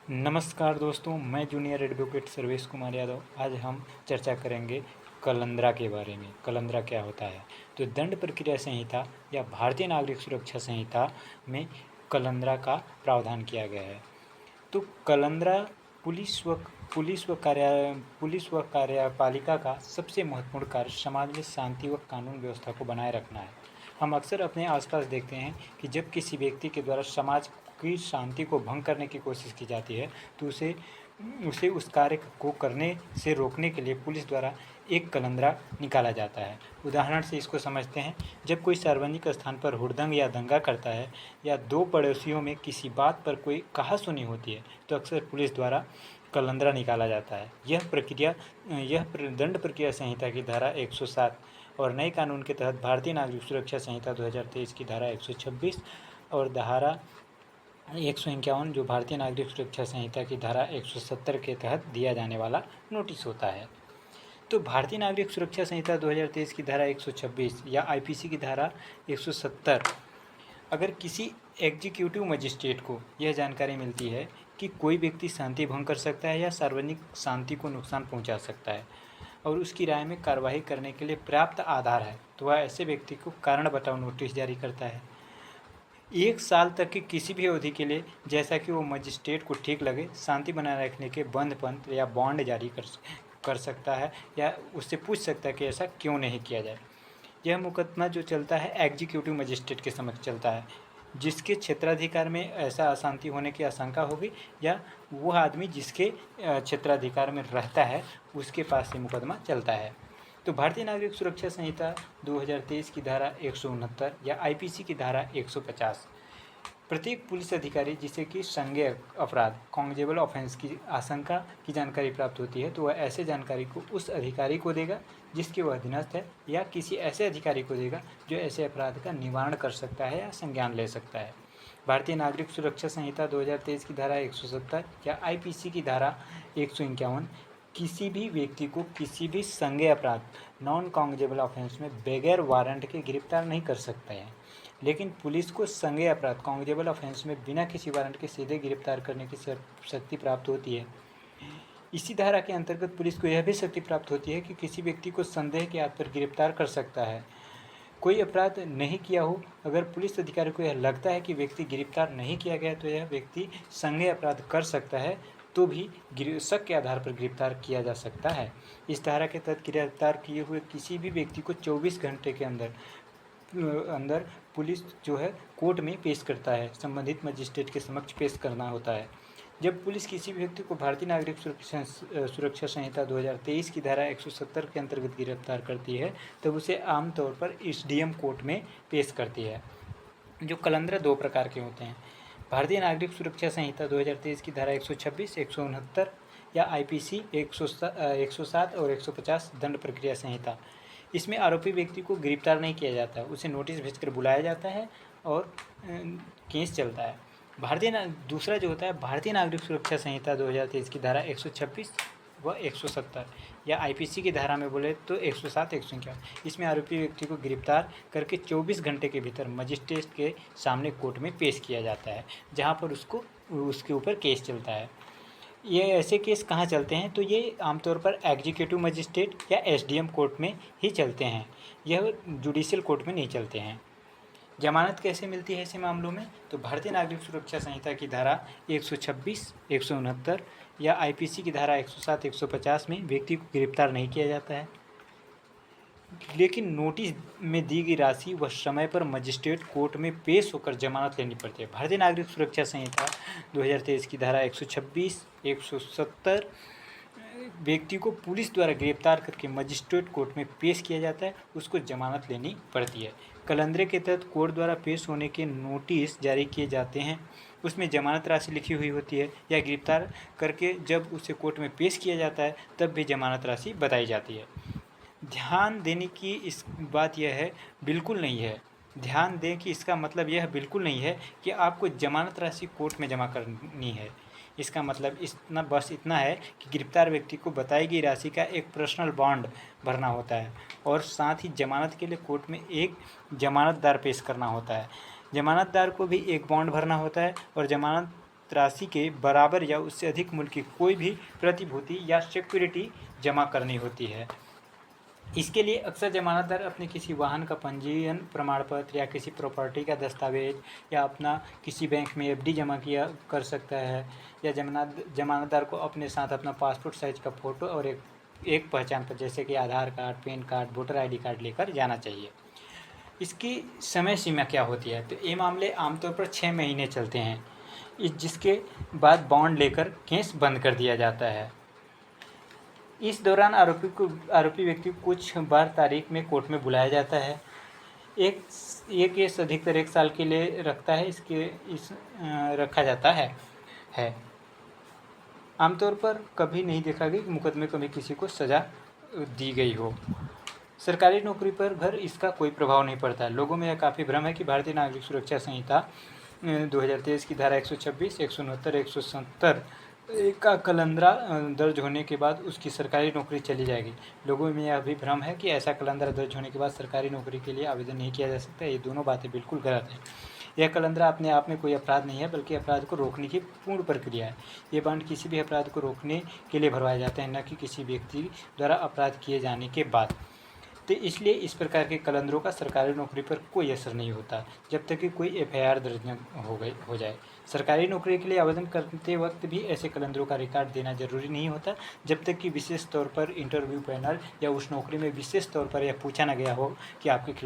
नमस्कार दोस्तों, मैं जूनियर एडवोकेट सर्वेश कुमार यादव। आज हम चर्चा करेंगे कलंदरा के बारे में। कलंदरा क्या होता है? तो दंड प्रक्रिया संहिता या भारतीय नागरिक सुरक्षा संहिता में कलंदरा का प्रावधान किया गया है। तो कलंदरा पुलिस व कार्यपालिका का सबसे महत्वपूर्ण कार्य समाज में शांति व कानून व्यवस्था को बनाए रखना है। हम अक्सर अपने आसपास देखते हैं कि जब किसी व्यक्ति के द्वारा समाज की शांति को भंग करने की कोशिश की जाती है तो उसे उस कार्य को करने से रोकने के लिए पुलिस द्वारा एक कलंदरा निकाला जाता है। उदाहरण से इसको समझते हैं। जब कोई सार्वजनिक स्थान पर हुड़दंग या दंगा करता है या दो पड़ोसियों में किसी बात पर कोई कहासुनी होती है तो अक्सर पुलिस द्वारा कलंदरा निकाला जाता है। यह दंड प्रक्रिया संहिता की धारा 107 और नए कानून के तहत भारतीय नागरिक सुरक्षा संहिता 2023 की धारा 126 और धारा 151 जो भारतीय नागरिक सुरक्षा संहिता की धारा 170 के तहत दिया जाने वाला नोटिस होता है। तो भारतीय नागरिक सुरक्षा संहिता 2023 की धारा 126 या आईपीसी की धारा 170, अगर किसी एग्जीक्यूटिव मजिस्ट्रेट को यह जानकारी मिलती है कि कोई व्यक्ति शांति भंग कर सकता है या सार्वजनिक शांति को नुकसान पहुंचा सकता है और उसकी राय में कार्रवाई करने के लिए पर्याप्त आधार है, तो वह ऐसे व्यक्ति को कारण बताओ नोटिस जारी करता है। 1 साल तक की किसी भी अवधि के लिए, जैसा कि वो मजिस्ट्रेट को ठीक लगे, शांति बनाए रखने के बंद पत्र या बॉन्ड जारी कर सकता है या उससे पूछ सकता है कि ऐसा क्यों नहीं किया जाए। यह मुकदमा जो चलता है एग्जीक्यूटिव मजिस्ट्रेट के समक्ष चलता है, जिसके क्षेत्राधिकार में ऐसा अशांति होने की आशंका होगी या वह आदमी जिसके क्षेत्राधिकार में रहता है उसके पास ये मुकदमा चलता है। तो भारतीय नागरिक सुरक्षा संहिता 2023 की धारा 169 या आईपीसी की धारा 150, प्रत्येक पुलिस अधिकारी जिसे कि संज्ञेय अपराध कॉग्निजेबल ऑफेंस की आशंका की जानकारी प्राप्त होती है तो वह ऐसे जानकारी को उस अधिकारी को देगा जिसके वह अधीनस्थ है या किसी ऐसे अधिकारी को देगा जो ऐसे अपराध का निवारण कर सकता है या संज्ञान ले सकता है। भारतीय नागरिक सुरक्षा संहिता 2023 की धारा 170 या आईपीसी की धारा 151 किसी भी व्यक्ति को किसी भी संज्ञेय अपराध नॉन कॉग्निजेबल ऑफेंस में बगैर वारंट के गिरफ्तार नहीं कर सकते हैं, लेकिन पुलिस को संज्ञेय अपराध कॉग्निजेबल ऑफेंस में बिना किसी वारंट के सीधे गिरफ्तार करने की शक्ति प्राप्त होती है। इसी धारा के अंतर्गत पुलिस को यह भी शक्ति प्राप्त होती है कि किसी व्यक्ति को संदेह के आधार पर गिरफ्तार कर सकता है। कोई अपराध नहीं किया हो, अगर पुलिस अधिकारी को यह लगता है कि व्यक्ति गिरफ्तार नहीं किया गया तो यह व्यक्ति संज्ञेय अपराध कर सकता है, तो भी शक के आधार पर गिरफ्तार किया जा सकता है। इस धारा के तहत गिरफ्तार किए हुए किसी भी व्यक्ति को 24 घंटे के अंदर पुलिस जो है कोर्ट में पेश करता है, संबंधित मजिस्ट्रेट के समक्ष पेश करना होता है। जब पुलिस किसी भी व्यक्ति को भारतीय नागरिक सुरक्षा संहिता 2023 की धारा 170 के अंतर्गत गिरफ्तार करती है तब उसे आमतौर पर एसडीएम कोर्ट में पेश करती है। जो कलंदरा 2 प्रकार के होते हैं। भारतीय नागरिक सुरक्षा संहिता 2023 की धारा 126, 169 या आईपीसी 107 और 150 दंड प्रक्रिया संहिता। इसमें आरोपी व्यक्ति को गिरफ्तार नहीं किया जाता है, उसे नोटिस भेजकर बुलाया जाता है और केस चलता है। दूसरा जो होता है भारतीय नागरिक सुरक्षा संहिता 2023 की धारा 126 व 170 या आईपीसी की धारा में बोले तो 107, 151। इसमें आरोपी व्यक्ति को गिरफ्तार करके 24 घंटे के भीतर मजिस्ट्रेट के सामने कोर्ट में पेश किया जाता है, जहां पर उसके ऊपर केस चलता है। ये ऐसे केस कहाँ चलते हैं? तो ये आमतौर पर एग्जीक्यूटिव मजिस्ट्रेट या एसडीएम कोर्ट में ही चलते हैं, यह जुडिशियल कोर्ट में नहीं चलते हैं। जमानत कैसे मिलती है ऐसे मामलों में? तो भारतीय नागरिक सुरक्षा संहिता की धारा 126, 169 या आईपीसी की धारा 107, 150 में व्यक्ति को गिरफ्तार नहीं किया जाता है, लेकिन नोटिस में दी गई राशि व समय पर मजिस्ट्रेट कोर्ट में पेश होकर जमानत लेनी पड़ती है। भारतीय नागरिक सुरक्षा संहिता 2023 की धारा 126, 170 व्यक्ति को पुलिस द्वारा गिरफ्तार करके मजिस्ट्रेट कोर्ट में पेश किया जाता है, उसको जमानत लेनी पड़ती है। कलंदरे के तहत कोर्ट द्वारा पेश होने के नोटिस जारी किए जाते हैं, उसमें जमानत राशि लिखी हुई होती है या गिरफ्तार करके जब उसे कोर्ट में पेश किया जाता है तब भी जमानत राशि बताई जाती है। ध्यान देने की इस बात यह है, बिल्कुल नहीं है, ध्यान दें कि इसका मतलब यह बिल्कुल नहीं है कि आपको जमानत राशि कोर्ट में जमा करनी है। इसका मतलब बस इतना है कि गिरफ्तार व्यक्ति को बताई गई राशि का एक पर्सनल बॉन्ड भरना होता है और साथ ही जमानत के लिए कोर्ट में एक जमानतदार पेश करना होता है। जमानतदार को भी एक बॉन्ड भरना होता है और जमानत राशि के बराबर या उससे अधिक मूल्य की कोई भी प्रतिभूति या सिक्योरिटी जमा करनी होती है। इसके लिए अक्सर जमानतदार अपने किसी वाहन का पंजीयन प्रमाण पत्र या किसी प्रॉपर्टी का दस्तावेज या अपना किसी बैंक में एफडी जमा किया कर सकता है, या जमानतदार को अपने साथ अपना पासपोर्ट साइज का फ़ोटो और एक पहचान पत्र जैसे कि Aadhaar card, PAN card, voter ID card लेकर जाना चाहिए। इसकी समय सीमा क्या होती है? तो ये मामले आमतौर पर 6 महीने चलते हैं, जिसके बाद बॉन्ड लेकर केस बंद कर दिया जाता है। इस दौरान आरोपी व्यक्ति को कुछ बार तारीख में कोर्ट में बुलाया जाता है। ये केस अधिकतर 1 साल के लिए रखा जाता है। आमतौर पर कभी नहीं देखा गया कि मुकदमे कभी किसी को सज़ा दी गई हो। सरकारी नौकरी पर घर इसका कोई प्रभाव नहीं पड़ता। लोगों में यह काफ़ी भ्रम है कि भारतीय नागरिक सुरक्षा संहिता 2023 की धारा 126, 169, 170 का कलंदरा दर्ज होने के बाद उसकी सरकारी नौकरी चली जाएगी। लोगों में यह भी भ्रम है कि ऐसा कलंदरा दर्ज होने के बाद सरकारी नौकरी के लिए आवेदन नहीं किया जा सकता। ये दोनों बातें बिल्कुल गलत हैं। यह कलंदरा अपने आप में कोई अपराध नहीं है, बल्कि अपराध को रोकने की पूर्ण प्रक्रिया है। ये बॉन्ड किसी भी अपराध को रोकने के लिए भरवाए जाते हैं, न कि किसी व्यक्ति द्वारा अपराध किए जाने के बाद। तो इसलिए इस प्रकार के कलंदरों का सरकारी नौकरी पर कोई असर नहीं होता जब तक कि कोई एफआईआर दर्ज न हो जाए। सरकारी नौकरी के लिए आवेदन करते वक्त भी ऐसे कलंदरों का रिकॉर्ड देना जरूरी नहीं होता जब तक कि विशेष तौर पर इंटरव्यू पैनल या उस नौकरी में विशेष तौर पर यह पूछा न गया हो कि आपके खिलाफ